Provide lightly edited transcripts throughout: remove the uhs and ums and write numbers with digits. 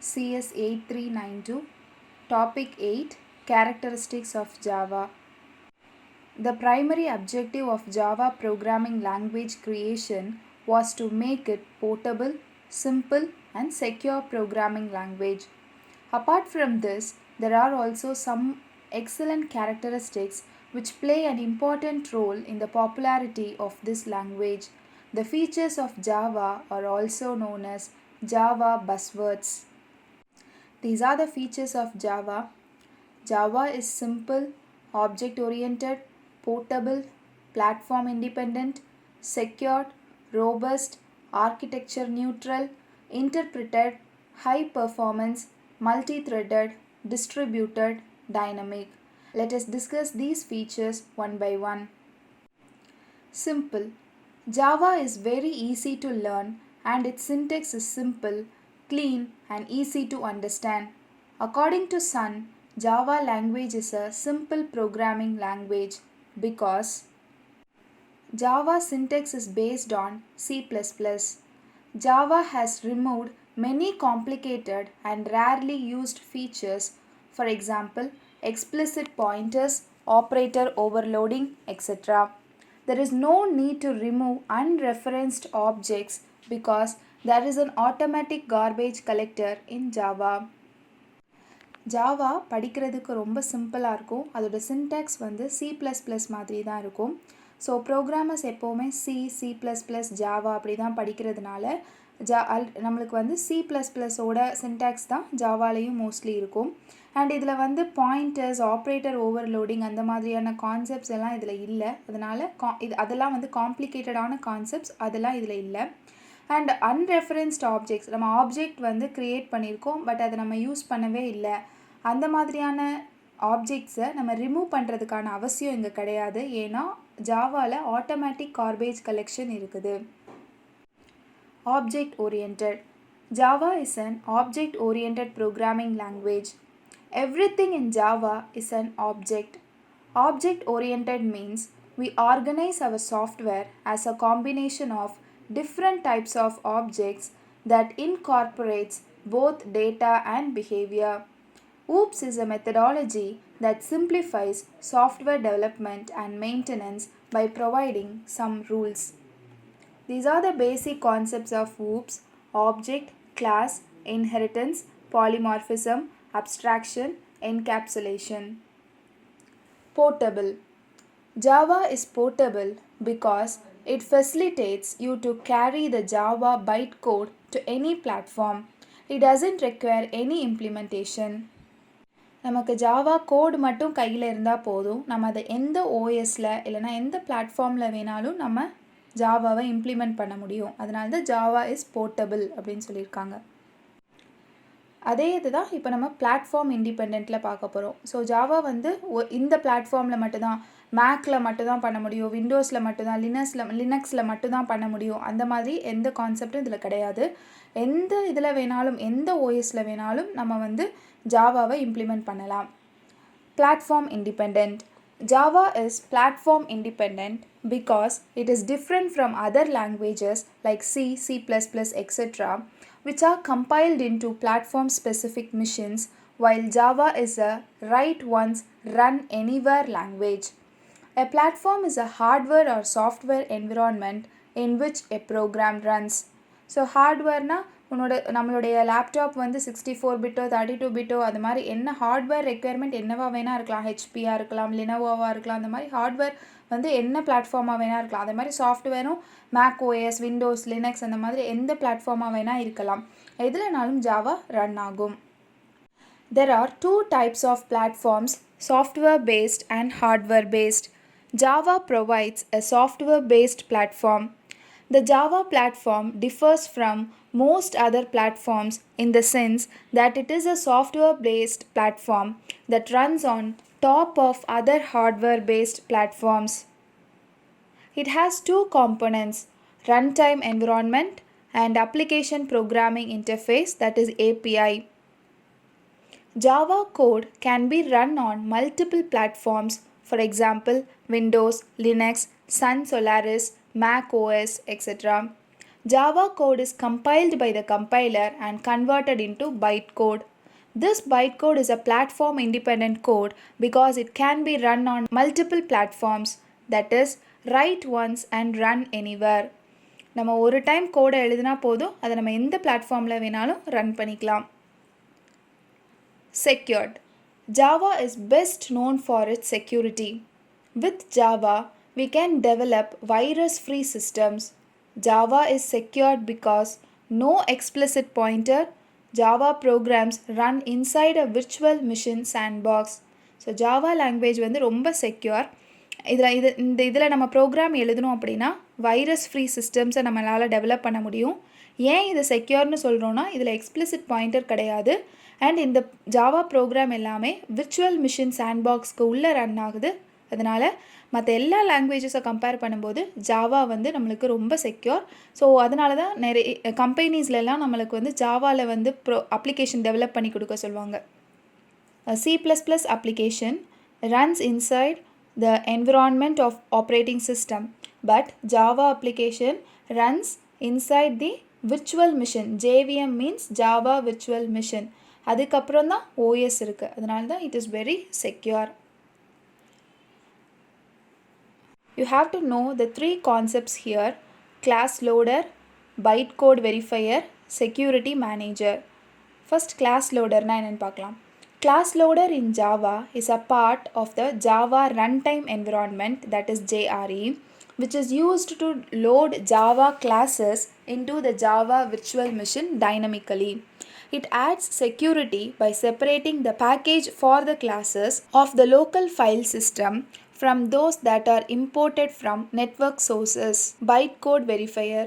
CS 8392, Topic 8, Characteristics of Java. The primary objective of Java programming language creation was to make it portable, simple, and secure programming language. Apart from this, there are also some excellent characteristics which play an important role in the popularity of this language. The features of Java are also known as Java buzzwords. These are the features of Java. Java is simple, object oriented, portable, platform independent, secured, robust, architecture neutral, interpreted, high performance, multi threaded, distributed, dynamic. Let us discuss these features one by one. Simple. Java is very easy to learn and its syntax is simple, clean, and easy to understand. According to Sun, Java language is a simple programming language because Java syntax is based on C++. Java has removed many complicated and rarely used features, for example, explicit pointers, operator overloading, etc. There is no need to remove unreferenced objects because there is an automatic garbage collector in Java. Java படிக்கிறதுக்கு ரொம்ப சிம்பிளாக இருக்கும். அதோட syntax வந்து C++ மாதிரி தான் இருக்கும். So programmers எப்போவுமே C++, ஜாவா அப்படி தான் படிக்கிறதுனால நம்மளுக்கு வந்து C++ஓட சின்டாக்ஸ் தான் ஜாவாலேயும் மோஸ்ட்லி இருக்கும். அண்ட் இதில் வந்து பாயிண்டர்ஸ், ஆப்ரேட்டர் ஓவர்லோடிங் அந்த மாதிரியான கான்செப்ட்ஸ் எல்லாம் இதில் இல்லை. அதனால் அதெல்லாம் வந்து காம்ப்ளிகேட்டடான கான்செப்ட்ஸ் அதெல்லாம் இதில் இல்லை. அண்ட் அன்ரெஃபரன்ஸ்ட் ஆப்ஜெக்ட்ஸ், நம்ம ஆப்ஜெக்ட் வந்து க்ரியேட் பண்ணியிருக்கோம் பட் அதை நம்ம யூஸ் பண்ணவே இல்லை. அந்த மாதிரியான ஆப்ஜெக்ட்ஸை நம்ம ரிமூவ் பண்ணுறதுக்கான அவசியம் இங்கே கிடையாது. ஏன்னா ஜாவாவில் ஆட்டோமேட்டிக் கார்பேஜ் கலெக்ஷன் இருக்குது. Object oriented. Java is an object-oriented programming language. Everything in Java is an object. Object-oriented means we organize our software as a combination of different types of objects that incorporates both data and behavior. OOPS is a methodology that simplifies software development and maintenance by providing some rules. These are the basic concepts of OOPS: object, class, inheritance, polymorphism, abstraction, encapsulation. Portable. Java is portable because it facilitates you to carry the Java bytecode to any platform. It doesn't require any implementation. நமக்கு Java கோடு மட்டும் கையில் இருந்தால் போதும். நம்ம அதை எந்த ஓஎஸில் இல்லைனா எந்த பிளாட்ஃபார்மில் வேணாலும் நம்ம ஜாவாவை இம்ப்ளிமெண்ட் பண்ண முடியும். அதனால தான் ஜாவா இஸ் போர்ட்டபிள் அப்படின்னு சொல்லியிருக்காங்க. அதே இது தான் இப்போ நம்ம பிளாட்ஃபார்ம் இண்டிபெண்ட்டில் பார்க்க போகிறோம். ஸோ ஜாவா வந்து இந்த பிளாட்ஃபார்மில் மட்டும்தான், மேக்கில் மட்டும்தான் பண்ண முடியும், விண்டோஸில் மட்டும்தான், லினக்ஸில் மட்டும்தான் பண்ண முடியும். அந்த மாதிரி எந்த கான்செப்டும் இதில் கிடையாது. எந்த இதில் வேணாலும், எந்த ஓஎஸில் வேணாலும் நம்ம வந்து ஜாவாவை இம்ப்ளிமெண்ட் பண்ணலாம். Platform independent. Java is platform independent because it is different from other languages like C, C++, etc., which are compiled into platform specific machines, while Java is a write once, run anywhere language. A platform is a hardware or software environment in which a program runs. So hardware na நம்மளுடைய laptop வந்து 64 பிட்டோ 32 பிட்டோ அது மாதிரி என்ன hardware requirement என்னவா வேணால் இருக்கலாம். ஹெச்பியாக இருக்கலாம், லினோவோவாக இருக்கலாம். அந்த மாதிரி ஹார்ட்வேர் வந்து என்ன பிளாட்ஃபார்மாக வேணால் இருக்கலாம். அதே மாதிரி சாஃப்ட்வேரும் மேக் ஓஎஸ், விண்டோஸ், லினக்ஸ் அந்த மாதிரி எந்த பிளாட்ஃபார்மாக வேணால் இருக்கலாம். எதுலனாலும் ஜாவா ரன் ஆகும். There are two types of platforms, software based and hardware based. Java provides a software based platform. The Java platform differs from most other platforms in the sense that it is a software-based platform that runs on top of other hardware-based platforms. It has two components: runtime environment and application programming interface, that is API. Java code can be run on multiple platforms, for example, Windows, Linux, Sun Solaris, Mac OS, etc. Java code is compiled by the compiler and converted into bytecode. This bytecode is a platform independent code because it can be run on multiple platforms, that is, write once and run anywhere. நம்ம ஒரு time கோடை எழுதினா போதும், அதை நம்ம எந்த பிளாட்ஃபார்மில் வேணாலும் ரன் பண்ணிக்கலாம். Secured. Java is best known for its security. With Java, we can develop virus-free systems. Java is secured because no explicit pointer Java programs run inside a virtual machine sandbox. So Java language வந்து ரொம்ப secure. இதில் நம்ம program எழுதணும் அப்படின்னா virus free சிஸ்டம்ஸை நம்மளால் develop பண்ண முடியும். ஏன் இது செக்யூர்னு சொல்கிறோன்னா இதில் எக்ஸ்பிளிசிட் பாயிண்டர் கிடையாது. அண்ட் இந்த ஜாவா ப்ரோக்ராம் எல்லாமே விர்ச்சுவல் மிஷின் சாண்ட்பாக்ஸ்க்கு உள்ளே ரன் ஆகுது. அதனால் மற்ற எல்லா லாங்குவேஜஸை கம்பேர் பண்ணும்போது ஜாவா வந்து நம்மளுக்கு ரொம்ப செக்யூர். ஸோ அதனால தான் நிறைய கம்பெனிஸ்லலாம் நம்மளுக்கு வந்து ஜாவாவில் வந்து அப்ளிகேஷன் டெவலப் பண்ணி கொடுக்க சொல்லுவாங்க. C++ application runs inside the environment of operating system, but Java application runs inside the virtual machine. JVM means Java virtual machine. அதுக்கப்புறம் தான் OS இருக்குது. அதனால தான் it is very secure. You have to know the three concepts here: class loader, bytecode verifier, security manager. First, class loader na என்னன்னு பார்க்கலாம். Class loader in Java is a part of the Java runtime environment, that is JRE, which is used to load Java classes into the Java virtual machine dynamically. It adds security by separating the package for the classes of the local file system from those that are imported from network sources. Bytecode verifier.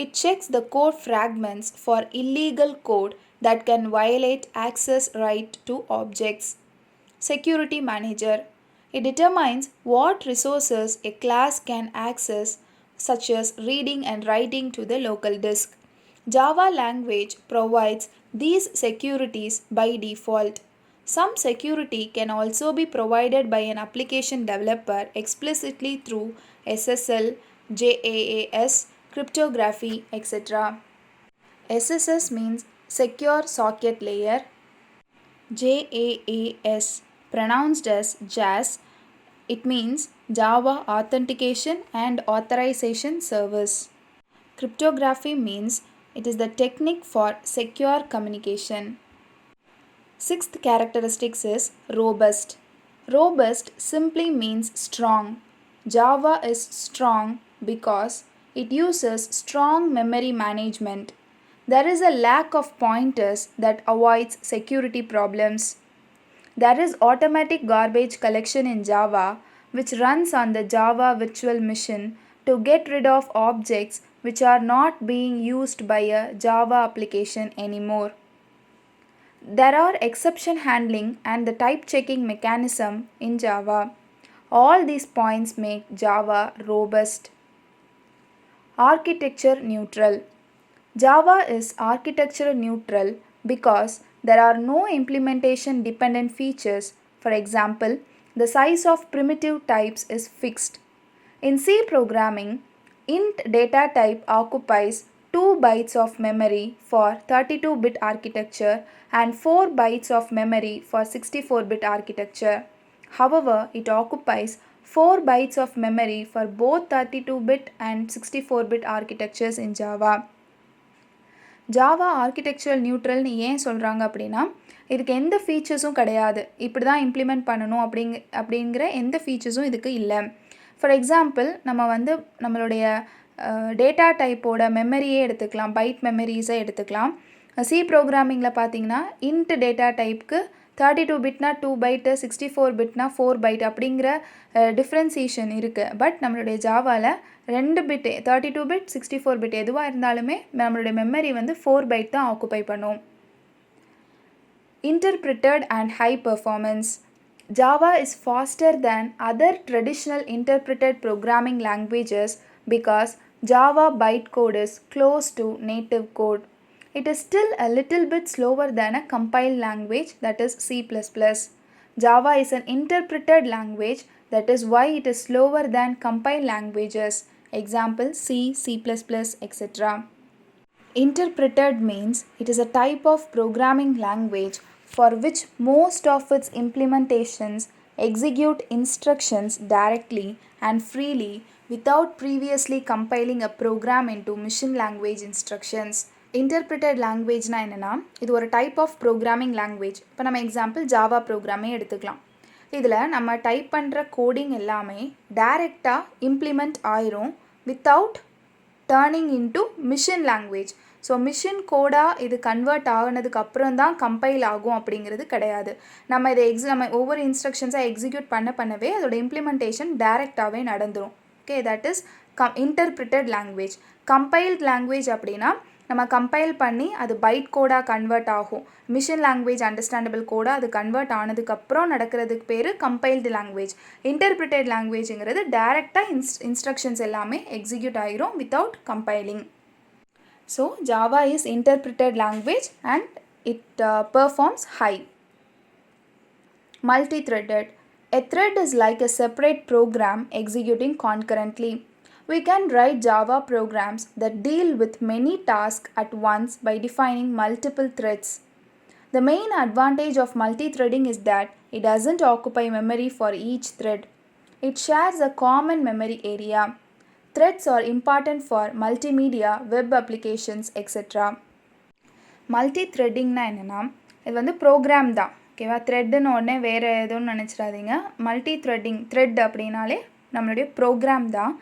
It checks the code fragments for illegal code that can violate access right to objects. Security manager. It determines what resources a class can access, such as reading and writing to the local disk. Java language provides these securities by default. Some security can also be provided by an application developer explicitly through SSL, JAAS, cryptography, etc. SSS means Secure Socket Layer. JAAS, pronounced as JAS, it means Java Authentication and Authorization Service. Cryptography means it is the technique for secure communication. Sixth characteristics is robust. Robust simply means strong. Java is strong because it uses strong memory management. There is a lack of pointers that avoids security problems. There is automatic garbage collection in Java, which runs on the Java virtual machine to get rid of objects which are not being used by a Java application anymore. There are exception handling and the type checking mechanism in Java. All these points make Java robust. Architecture neutral. Java is architecture neutral because there are no implementation dependent features. For example, the size of primitive types is fixed. In C programming, int data type occupies 2 bytes of memory for 32-bit architecture and 4 bytes of memory for 64-bit architecture. However, it occupies 4 bytes of memory for both 32-bit and 64-bit architectures in Java. Java architectural நியூட்ரல்னு ஏன் சொல்கிறாங்க அப்படின்னா, இதுக்கு எந்த ஃபீச்சர்ஸும் கிடையாது. இப்படி தான் implement பண்ணணும் அப்படிங்கிற எந்த ஃபீச்சர்ஸும் இதுக்கு இல்லை. ஃபார் எக்ஸாம்பிள், நம்ம வந்து நம்மளுடைய டேட்டா டைப்போட மெமரியே எடுத்துக்கலாம், பைட் மெமரிஸை எடுத்துக்கலாம். சி ப்ரோக்ராமிங்கில் பார்த்தீங்கன்னா இன்ட் டேட்டா டைப்புக்கு 32 பிட்னா 2 பைட்டு, 64 பிட்னா 4 பைட் அப்படிங்கிற டிஃப்ரென்சியேஷன் இருக்குது. பட் நம்மளுடைய ஜாவாவில் 2 பிட்டு 32 பிட் 64 பிட் எதுவாக இருந்தாலுமே நம்மளுடைய மெமரி வந்து 4 பைட் தான் ஆக்குப்பை பண்ணும். Interpreted and high performance. Java is faster than other traditional interpreted programming languages because Java bytecode is close to native code. It is still a little bit slower than a compiled language, that is C++. Java is an interpreted language, that is why it is slower than compiled languages. Example C, C++, etc. Interpreted means it is a type of programming language for which most of its implementations execute instructions directly and freely without previously compiling a program into machine language instructions. Interpreted languageனா என்னென்னா இது ஒரு type of programming language. இப்போ நம்ம example Java ப்ரோக்ராமே எடுத்துக்கலாம். இதில் நம்ம type பண்ணுற coding எல்லாமே டைரெக்டாக இம்ப்ளிமெண்ட் ஆயிரும் without turning into machine language. So machine கோடாக இது கன்வெர்ட் ஆகினதுக்கு அப்புறம் தான் கம்பைல் ஆகும் அப்படிங்கிறது கிடையாது. நம்ம இதை நம்ம ஒவ்வொரு இன்ஸ்ட்ரக்ஷன்ஸாக எக்ஸிக்யூட் பண்ணவே அதோட இம்ப்ளிமெண்டேஷன் டைரெக்டாகவே நடந்துடும். Okay, that is interpreted language. Compiled language அப்படின்னா நம்ம கம்பைல் பண்ணி அது பைட் கோடாக கன்வெர்ட் ஆகும். மிஷின் லாங்குவேஜ் அண்டர்ஸ்டாண்டபிள் கோடாக அது கன்வெர்ட் ஆனதுக்கப்புறம் நடக்கிறதுக்கு பேர் கம்பைல்டு லாங்குவேஜ். இன்டர்பிரிட்டட் லாங்குவேஜுங்கிறது டைரெக்டாக இன்ஸ்ட்ரக்ஷன்ஸ் எல்லாமே எக்ஸிக்யூட் ஆகிரும் without compiling. So Java is interpreted language and it performs high. Multi-threaded. A thread is like a separate program executing concurrently. We can write Java programs that deal with many tasks at once by defining multiple threads. The main advantage of multi-threading is that it doesn't occupy memory for each thread. It shares a common memory area. Threads are important for multimedia, web applications, etc. Multi-threading என்னன்னா இது வந்து program தான். ஓகேவா, த்ரெட்டுன்னு உடனே வேறு எதுவும் நினச்சிடாதீங்க. Multi-threading, thread அப்படின்னாலே நம்மளுடைய ப்ரோக்ராம் தான்.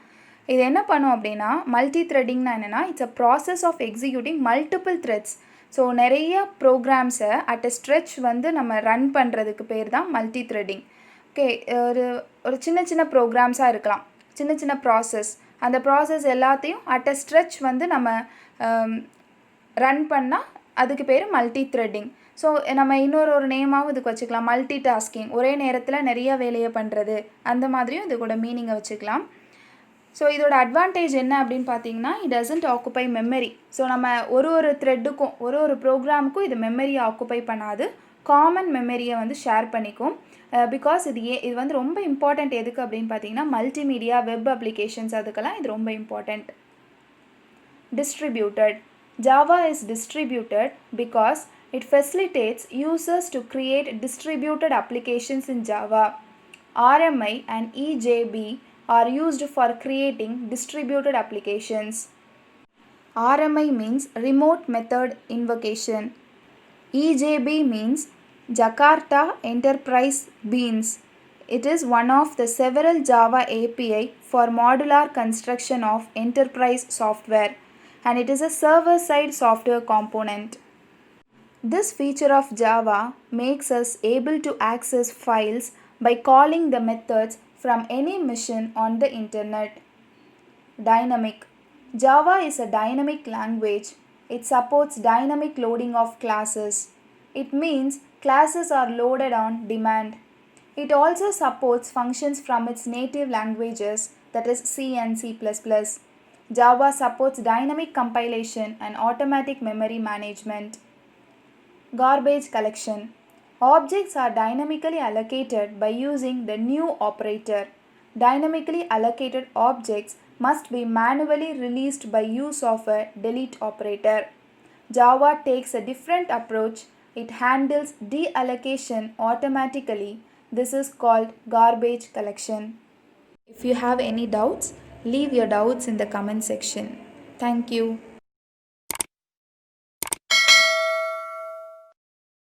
இது என்ன பண்ணும் அப்படின்னா மல்டி த்ரெட்டிங்னா என்னென்னா it's a process of executing multiple threads. So நிறைய ப்ரோக்ராம்ஸை அட் அ ஸ்ட்ரெச் வந்து நம்ம ரன் பண்ணுறதுக்கு பேர் தான் மல்டி த்ரெட்டிங். ஓகே, ஒரு சின்ன சின்ன ப்ரோக்ராம்ஸாக இருக்கலாம், சின்ன சின்ன ப்ராசஸ். அந்த ப்ராசஸ் எல்லாத்தையும் அட் அ ஸ்ட்ரெச் வந்து நம்ம ரன் பண்ணால் அதுக்கு பேர் மல்டி த்ரெட்டிங். ஸோ நம்ம ஒரு நேமாகவும் இதுக்கு வச்சுக்கலாம். மல்டி டாஸ்கிங், ஒரே நேரத்தில் நிறைய வேலையை பண்ணுறது, அந்த மாதிரியும் இது கூட மீனிங்கை வச்சுக்கலாம். ஸோ இதோட அட்வான்டேஜ் என்ன அப்படின்னு பார்த்தீங்கன்னா it doesn't occupy memory. So நம்ம ஒரு த்ரெட்டுக்கும் ஒரு ப்ரோக்ராமுக்கும் இது மெமரியை ஆக்குப்பை பண்ணாது, காமன் மெமரியை வந்து ஷேர் பண்ணிக்கும். பிகாஸ் இது வந்து ரொம்ப இம்பார்ட்டண்ட் எதுக்கு அப்படின்னு பார்த்தீங்கன்னா மல்டிமீடியா, வெப் அப்ளிகேஷன்ஸ் அதுக்கெல்லாம் இது ரொம்ப important. Distributed. Java is distributed because it facilitates users to create distributed applications in Java. RMI and EJB are used for creating distributed applications. RMI means Remote Method Invocation. EJB means Jakarta Enterprise Beans. It is one of the several Java API for modular construction of enterprise software, and it is a server-side software component. This feature of Java makes us able to access files by calling the methods from any machine on the internet. Dynamic. Java is a dynamic language. It supports dynamic loading of classes. It means classes are loaded on demand. It also supports functions from its native languages, that is C and C++. Java supports dynamic compilation and automatic memory management. Garbage collection. Objects are dynamically allocated by using the new operator. Dynamically allocated objects must be manually released by use of a delete operator. Java takes a different approach. It handles deallocation automatically. This is called garbage collection. If you have any doubts, leave your doubts in the comment section. Thank you.